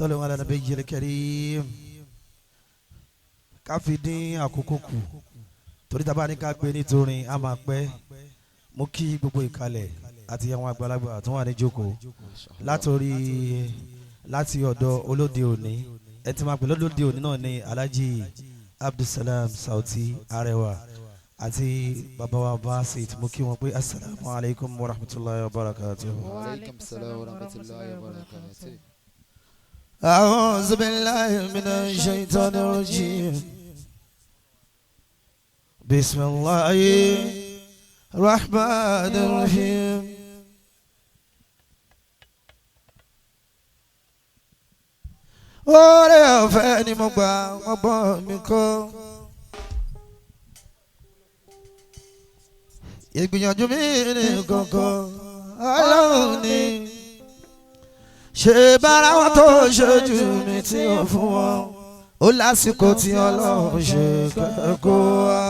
صلوا على النبي الكريم ká fi dín àkókò kù torí tá bá ní ká gbé nítorí a máa pẹ́ mo kí gbogbo ìkàlẹ̀ àti àwọn àgbàlagbà tó wà ní jókòó láti ọ̀dọ̀ olóde òní ẹ ti máa pè lóde òní náà ní Alhaji Abdulsalam Sauty Arewa àti bàbá wa Basit mo kí wọn pé assalamu alaikum wa rahmatullahi wa barakatuh. Wa alaikum salam wa rahmatullahi wa barakatuh. أعوذ بالله من الشيطان الرجيم بسم الله الرحمن الرحيم oore ọ̀fẹ́ ni mo gbà wọ́n bọ́ mi kọ́ ìgbìyànjú mi ní kankan Ọlọ́run ni ṣe bára wọn tó ṣojú mi tí ó fún wọn ó lásìkò tí Ọlọ́run ṣe kẹ́kọ̀ọ́ wa.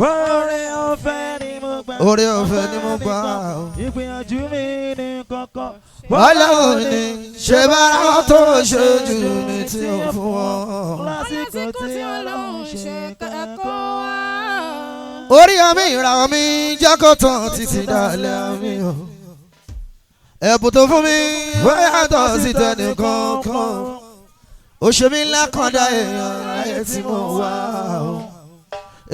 oore ọ̀fẹ́ ni mo gbà. oore ọ̀fẹ́ ni mo gbà. ìgbìyànjú mi ní kankan. Ọlọ́run ni ṣe bára wọn tó ṣojú mi tí ó fún wọn. lásìkò tí Ọlọ́run ṣe kẹ́kọ̀ọ́ wa. orí omi ìràwọ̀ mi jẹ́ kó tán títí dalẹ̀ àmì o. ẹ̀bùn tó fún mi wọ́n yàtọ̀ sí tẹnìkankan ó ṣe mí lákàndá èèyàn láyé tí mo wá o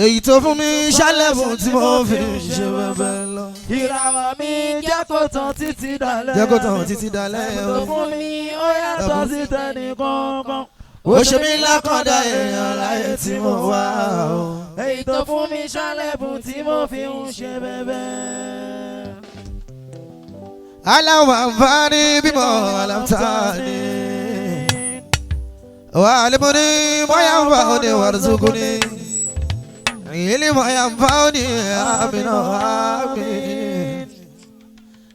èyí tó fún mi ṣálẹ̀bùn tí mo fi ṣe bẹ́ẹ̀ lọ. ìràwọ̀ mi jẹ́ kó tán títí dalẹ̀. jẹ́ kó tán títí dalẹ̀ o. ẹ̀bùn tó fún mi ó yàtọ̀ sí tẹnìkankan ó ṣe mí lákàndá èèyàn láyé tí mo wá o èyí tó fún mi ṣálẹ̀bùn tí mo fi ń ṣe bẹ́ẹ̀. aláwọ̀ àǹfààní bímọ aláǹtàní wà á lè mú ní bóyá ń fa òní wàrúsùkú ní ìlú bóyá ń fa òní àmìnà àmì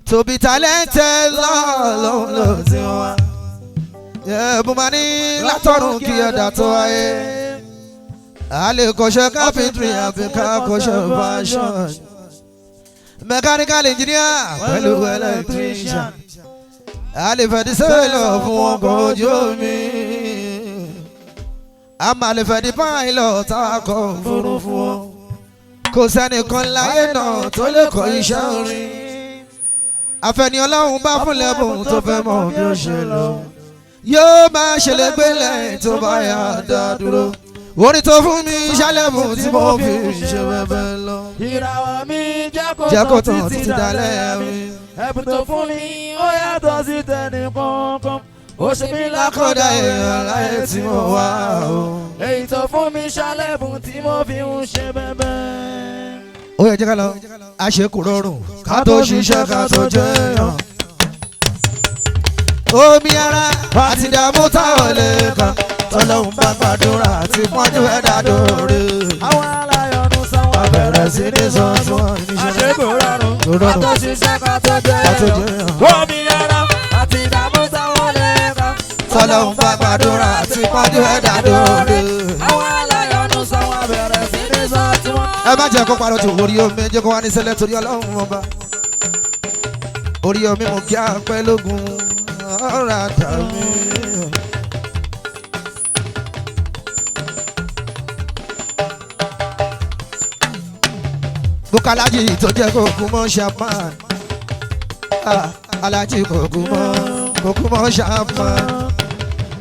tóbi talented lọ́wọ́ ló ti wá ẹ̀bùnmá ní látọ̀run kí ẹ̀dá tó wáyé a lè kọ́ṣẹ́ carpentry àbí ká kọ́ṣẹ́ fashion. Mechanical engineer pẹ̀lú electrician alifẹ̀dí sẹ́lọ̀ fún ọkọ̀ ojú omi amalifẹ̀dí pilot akọ̀ òfurufú wọn kò sẹ́nìkan láyé náà tó lè kọ́ iṣẹ́ orin àfẹ́ni Ọlọ́run bá fún lẹ́bùn tó fẹ́ mọ̀ bí ó ṣe lọ yóò máa ṣẹlẹ̀ gbélé tó bá yà dá dúró orí tó fún mi ṣálẹ̀bùn tí mo fi ṣe bẹ́ẹ̀ lọ. ìràwọ̀ mi jẹ́ kó tán títí dalẹ̀ mi. ẹ̀bùn tó fún mi ó yàtọ̀ sí tẹnìkankan ó ṣe mí lákọ̀ọ́dá èèyàn láyé tí mo wá o. èyí tó fún mi ṣálẹ̀bùn tí mo fi ń ṣe bẹ́ẹ̀. ó yẹ jẹ́ ká lọ àṣekù rọrùn ká tó ṣiṣẹ́ ká tó jẹyàn. omi ara àti ìdààmú táwọn lè kàn tọ́lọ́hún bá gbàdúrà àti pọ́njú ẹ̀dá dòre. àwọn aláyọ̀nù sanwó abẹ̀rẹ̀ sí ní sọ tí wọ́n ní ṣe. àṣekù rọrùn ká tó ṣiṣẹ́ ká tó jẹyàn. omi ara àti ìdààmú táwọn lè kàn tọ́lọ́hún bá gbàdúrà àti pọ́njú ẹ̀dá dòre. àwọn aláyọ̀nù sanwó abẹ̀rẹ̀ sí ní sọ tí wọ́n. ẹ má jẹ́ kó parọ́ tó orí omi jẹ́ kó wá ní sẹ́lẹ̀ torí Ọlọ́run ọba. orí omi mo kí apẹ́ lógun ọ̀rọ̀ àtàmì. Bukalaji tó jẹ́ kókó mọ́ ṣàpán Alhaji kókó mọ́ ṣàpán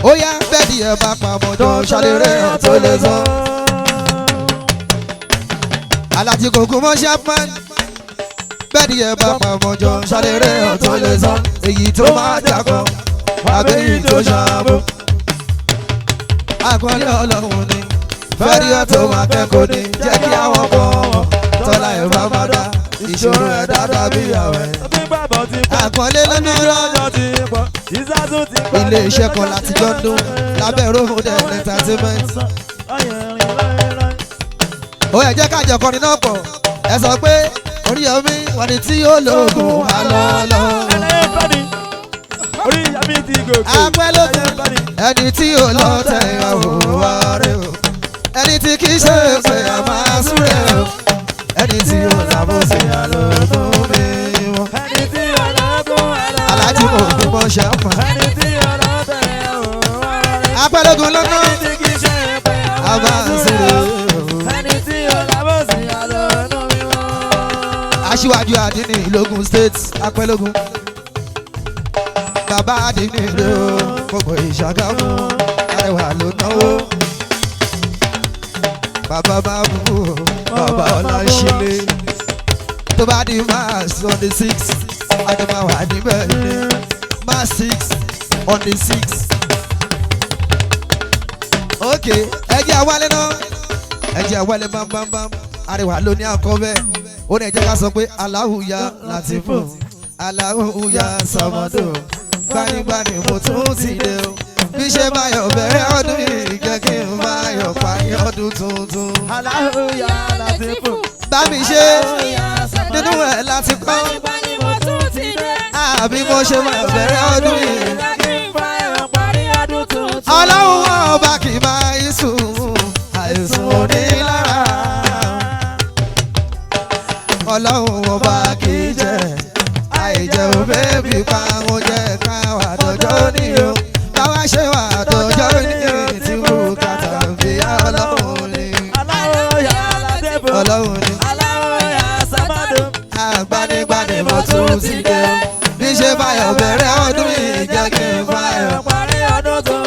ó yá bẹ́ẹ̀ni ẹ̀ bá pamọ́ tó ṣàlérè tó lè sọ. Alhaji kókó mọ́ ṣàpán bẹ́ẹ̀ni ẹ̀ bá pamọ́ tó ṣàlérè tó lè sọ. èyí tó máa jàkọ́ àbí èyí tó ṣàbò àkọlé Ọlọ́run ni fẹ́rí ọ̀tọ̀ máa kẹ́kọ̀ọ́ ni jẹ́ kí àwọn kan wọ̀ tọ́lá ẹ̀ bá má dá ìṣòro ẹ̀ dáadáa bí àwẹ̀. àkọlé lónìí lọ́jọ́ ilé iṣẹ́ kan láti jọ ń dún lábẹ́ Rohode entertainment. ó yẹ jẹ́ kájọ kọrin náà pọ̀ ẹ sọ pé Oríyọmí wà ní tí yóò lóògùn àlọ́ọ̀lọ́. apẹ́ lókun ẹni tí yóò lọ tẹ̀ àwòrán rẹ̀ o ẹni tí kì í ṣe pé a máa súré o ẹni tí yóò lábọ́ sí àlọ́ọ̀lọ́ mi wọ́n. ẹni tí yóò lọ́gùn àlọ́ Alhaji kókó mọ́ ṣàpán. ẹni tí yóò lọ́bẹ̀ òwò. apẹ́lógún lọ́nà ẹni tí kì í ṣe pé a máa ń sèrè. ẹni tí ó lábọ̀ sí àlọ́nà mímọ́. aṣíwájú àdínní lógún state apẹ́lógún bàbá àdínní rẹ o gbogbo ìṣàgámù Arẹwà ló náwó bàbá bàbú bàbá Ọláṣílẹ̀ tó bá di mass on the 6th adamawa níbẹ̀ ni mass 6 on the 6th. ok ẹjẹ awálé náà ẹjẹ awálé bámbámbám Arẹwà ló ní àkọ́ bẹ́ẹ̀ ó ní ẹjẹ ká sọ pé aláhùyá Látìfù aláhùyá Sàmọ́dò gbanigbani mo tún ti dé o bí ṣe báyọ̀ bẹ̀rẹ̀ ọdún yìí jẹ́ kí n báyọ̀ parí ọdún tuntun. aláhùyá Látìfù bá mi ṣe nínú ẹ̀ láti kọ́ àbí mo ṣe máa bẹ̀rẹ̀ ọdún yìí. Ọlọ́run ọba kì í máa ń sùn àìsùn onílára. Ọlọ́run ọba kì í jẹ àìjẹ òbẹ́bí pa àwọn jẹ káwá dọjọ́ ní o káwá ṣe wà dọjọ́ ní tí mo kàtà fi Ọlọ́run ni. Ọlọ́run ni agbanigbani mo tún ti dé bí ṣe báyọ̀ bẹ̀rẹ̀ ọdún yìí jẹ́ kí n fáyọ̀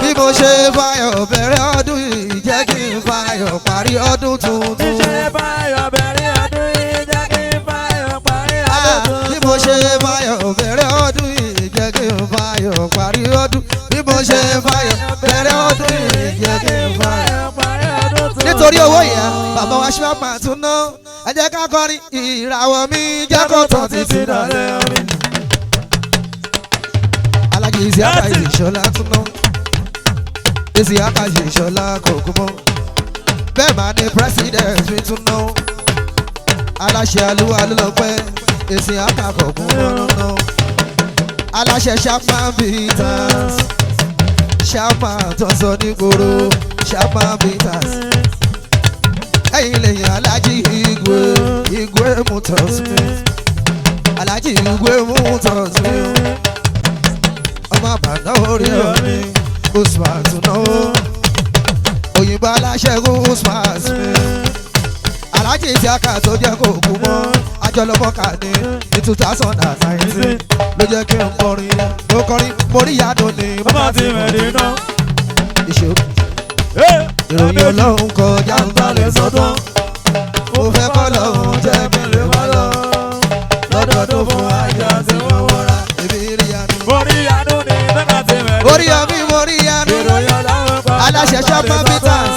bí mo ṣe fáyọ̀ bẹ̀rẹ̀ ọdún yìí jẹ́ kí n fáyọ̀ parí ọdún tuntun. bí mo ṣe fáyọ̀ bẹ̀rẹ̀ ọdún yìí jẹ́ kí n fáyọ̀ parí ọdún bí mo ṣe fáyọ̀ bẹ̀rẹ̀ ọdún yìí jẹ́ kí n fáyọ̀ parí ọdún tuntun. nítorí owó yẹn bàbá wa ṣe máa pàtó ná ẹ jẹ́ ká kọrin ìràwọ̀ mi jẹ́ kó tán títí dọ̀lẹ́ mi. Alájí Isiaka Ìṣọ̀lá tún ná Isiaka Ìṣọ̀lá kò kú mọ́ bẹ́ẹ̀ máa ní president mi tún ná aláṣẹ Alúwa ló lọ pẹ́ Isiaka kò kú mọ́ ná aláṣẹ Chapman Bitters Chapman tó sọ nígboro Chapman Bitters ẹ̀yin lèyìn Alájí Igwe Motors mi Alájí Igwe Motors mi ọmọ àbàdàn orí ọ̀rẹ́ Usman tún náwó òyìnbó aláṣẹ Usman mi Alájí Isiaka tó jẹ́ kó kú mọ́ àjọlọ́mọ́ka ní 2019 ló jẹ́ kí n kọrin mo kọrin mo rí ìyàdùn ní bàbá ti mẹ́rin náà. ìṣòro ìròyìn Ọlọ́run kọjá ń balẹ̀ sọ́tọ̀ mo fẹ́ kọ́ lọ́hùn jẹ́ mi lè má lọ lọ́dọọdún fún àjà tí wọ́n wọ́ra èmi rí àánú. mo rí àánú ní bàbá ti mẹ́rin. orí ọmí mo rí àánú ìròyìn Ọlọ́run kọjá aláṣẹ Chapman Bitters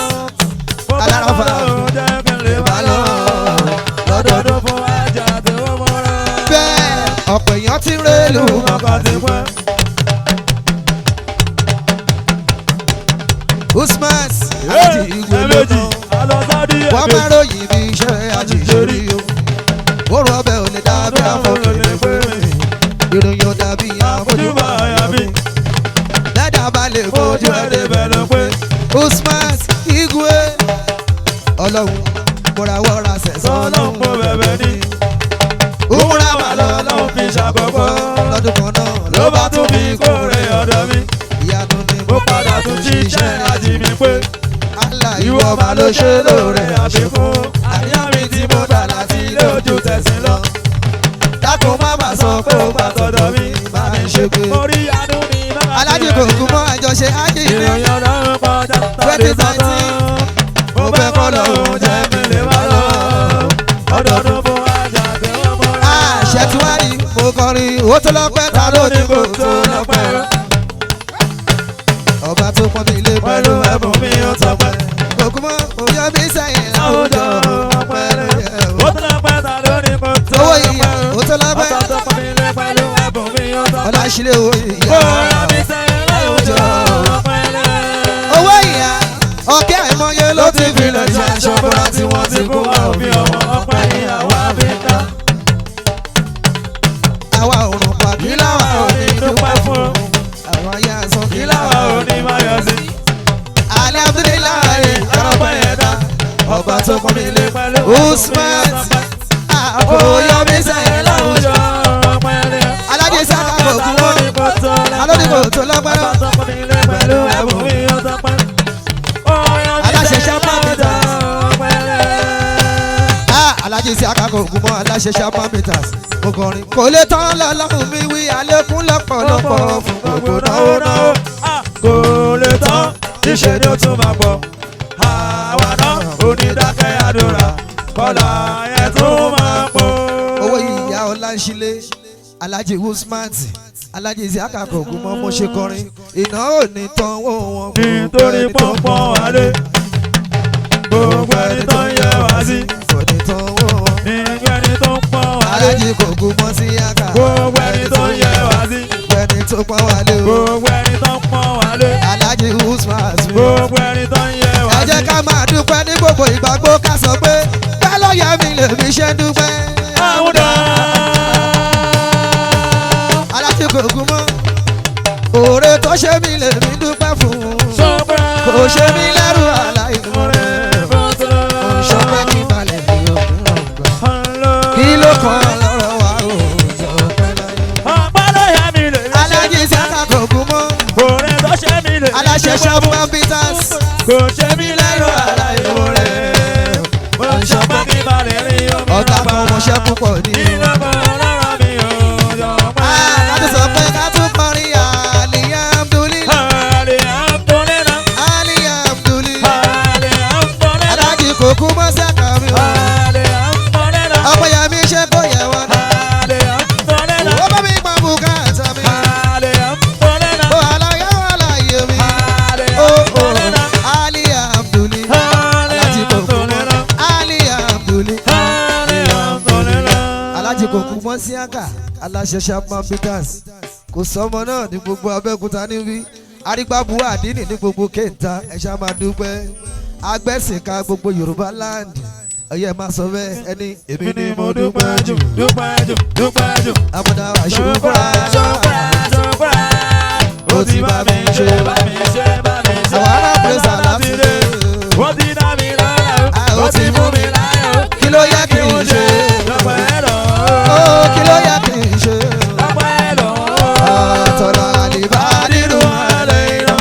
alárafa lè má lọ lọ́dọọdún fún àjà tí wọ́n wọ́ra. bẹ́ẹ̀ ọ̀pọ̀ èèyàn ti rélù bàbá ti pẹ́. Usman Alájí Igwe lójú wọ́n máa ròyìn bí iṣẹ́ àjíṣorí o òrùn ọbẹ̀ ò lè dàbí àfọ̀kẹ́ lè pé ìròyìn ò dàbí àfojúbà àyàbí lẹ́dà bá lè fojú ẹ̀ débẹ̀ lọ pé Usman Igwe Ọlọ́run kórawọ́ ra sẹ̀sán Ọlọ́run mo bẹ̀bẹ̀ ní òwúrọ̀ wà lọ́lọ́run fi ṣàkọ́kọ́ lọ́dún kan náà ló bá tún fi kórè ọ̀dọ̀ mi ìyanu ni mo padà tún ṣiṣẹ́ àjìmí pé Allah ìwọ máa ló ṣe lóore àfikún àníyàn mi tí mo dà láti lójú tẹ̀sí lọ dákun má bà sọ pé ó gbà tọ̀dọ̀ mi bá mi ṣe pé orí àánú ni bàbá ti Alájí kò kú mọ́ àjọṣe ájì ní ìròyìn Ọlọ́run kọjá 2019 mo fẹ́ kọ́ lọ́hùn jẹ́ mi lè má lọ ọdọọdún fún àjà tí wọ́n wọ́ra. àṣẹtúwárí mo kọrin ó tó lọ́pẹ́ ta ló ní kò tó lọ́pẹ́ ọba tó pọ́n mi lé pẹ̀lú ẹ̀bùn mi ó tọpẹ́ kòkú mọ́ òyọ́ mi sẹ́yìn láwùjọ ọpẹ́ rẹ̀ ó tó lọ́pẹ́ ta ló ní kò tó owó ìyá ó tó lọ́pẹ́ ọba tó pọ́n mi lé pẹ̀lú ẹ̀bùn mi ó tọpẹ́. Ọláṣílẹ̀ owó ìyá Òyọ́ mi sẹ́yìn láwùjọ ọpẹ́ rẹ̀. owó ìyá ọ̀kẹ́ àìmọye ló ti fi lọ iṣẹ́ ṣọ́bùrà tí wọ́n ti kú wa òbí ọmọ ọpẹ́ ìyàwó àbíká. àwa òrùn pàdé láwa Ìlàwà ò ní dúpẹ́ fún àwọn ayé àsán kí ìlàwà ò ní máa yọ sí. Alhamdulilayi Ọpẹ́ yẹn dá ọba tó pọ́n mi lé pẹ̀lú Usman àkóyọ mi sẹ́yìn láwùjọ ọpẹ́ rẹ̀. Alájí Isiaka kò kú mọ́ alódìbò tó lọ́pẹ́ Ọba tó pọ́n mi lé pẹ̀lú ẹ̀bùn mi ó tọpẹ́. kòkun mọ́ aláṣẹ ṣàpá peters mo kọrin kò lè tán lọ́lọ́run mi wí àlékún lọ́pọ̀lọpọ̀ fún gbogbo náwó náwó. kò lè tán níṣẹ́ ni ó tún máa pọ̀ àwa náà onídàkẹ́ àdúrà kọ́lá yẹn tún máa pọ̀. owó ìyá ọláńṣílẹ̀ alhaji usman alhaji isiaka kòkun mọ́ mo ṣe kọrin iná ò ní tán owó wọn. nítorí pọ́npọ́n wálé gbogbo ẹni tó ń yẹ wá sí. kò ní tán owó wọn. nígbà ẹni tó ń pọ́n wálé. alhaji kòkun mọ́ sí yaka. gbogbo ẹni tó ń yẹ wá sí. gbogbo ẹni tó pọ́n wálé o. gbogbo ẹni tó ń pọ́n wálé. alhaji usman. gbogbo ẹni tó ń yẹ wá sí. ẹ jẹ́ ká máa dúpẹ́ ní gbogbo ìgbàgbọ́ ká sọ pé bẹ́ẹ̀ ló yẹ mi lèmi ṣe ń dúpẹ́. àwùjọ. alhaji kòkun mọ́ òòrè tó ṣe mí lèmi dúpẹ́ fún. kò ṣe mí lẹ́rù aláìmọ̀rẹ́. ṣọpẹ́ kí balẹ̀ ní òkun ọ̀gbọ́n. kí ló kàn lọ́rọ̀ wa o jọ pẹ́ láyé. alhaji isiaka kòkun mọ́ aláṣẹ ṣàpá peters. kò ṣe mí lẹ́rù aláìmọ̀rẹ́. ṣọpẹ́ kí balẹ̀ ní òkun ọ̀gbọ́n. ọ̀gá kan ọmọọṣẹ́ púpọ̀ ní. láti sọ pé ká tún kọrin alihamdulilayi. alihamdulilayi. alájí kòkun mọ́ sẹ́ka mi o. ọmọ ìyá mi ṣe kó yẹ wọn náà. owó bá mi gbọ́ bùkátà mi. ó àlàyé àlàyé mi. ó alihamdulilayi. alájí kòkun mọ́ alihamdulilayi. alájí kòkun mọ́ síákà aláṣẹ ṣàpá peters kò sọmọ náà ní gbogbo abẹ́òkúta níbí arígbábu àdínì ní gbogbo kéńtà ẹ ṣá máa dúpẹ́ agbẹ́sìnká gbogbo yorùbá land ẹ̀yẹ́ máa sọ bẹ́ẹ̀ ẹni èmi ni mo dúpẹ́ jù amúdá àṣùkúrà ó ti bá mi ṣe àwọn ará pèsè àlàfíà ó ti mú mi kí ló yẹ kí n ṣe kí ló yẹ kí n ṣe. Tọ́lá àlìbá nínú àlẹ́ iná.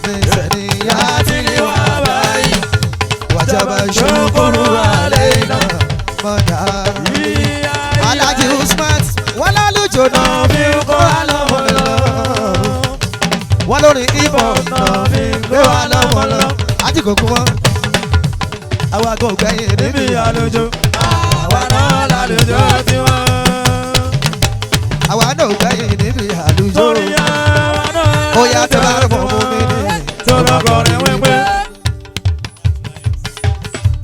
Níṣẹ́ ni a ti lè wá báyìí. Wàjábà ṣòkòrò àlẹ́ iná. Mọ̀dà. Alhaji usman wọ́n lálùjọ náà fi kó àlọ́mọ lọ. Wọ́n lórí ibọ̀ náà fi kó àlọ́mọ lọ. Àti kòkó wọn. Àwọn àgọ́ ògbẹ́yìn níbi àlùjọ. Àwa náà lálùjọ tiwọn. Àwa náà gbẹ̀yìn níbi àlùjọ. Ó yá tẹ́ bá rẹ̀ mọ́ mú mi ní. Tó bá kọrin wípé.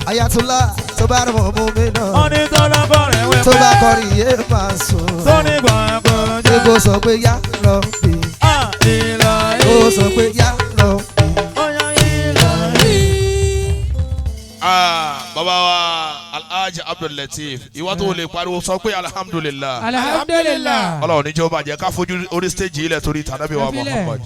Ayatollah tó bá rẹ̀ mọ́ mú mi náà. Wọ́n ní tó bá kọrin wípé. Tó bá kọrin yé máa sùn. Tó ní gbọ̀ngbọ̀n jẹ́. Ṣé kò sọ pé yá lọ bí? Ìlà yìí. Kò sọ pé yá lọ bí? Ọ̀yà ìlà yìí. Bàbá wa Alhaji Abdul Lateef ìwà tó lè pariwo sọ pé alhamdulilah. alhamdulilah. Ọlọ́run níjọba jẹ́ ká fojú orí stage yìí lẹ̀ torí tànàbí wa Muhammad.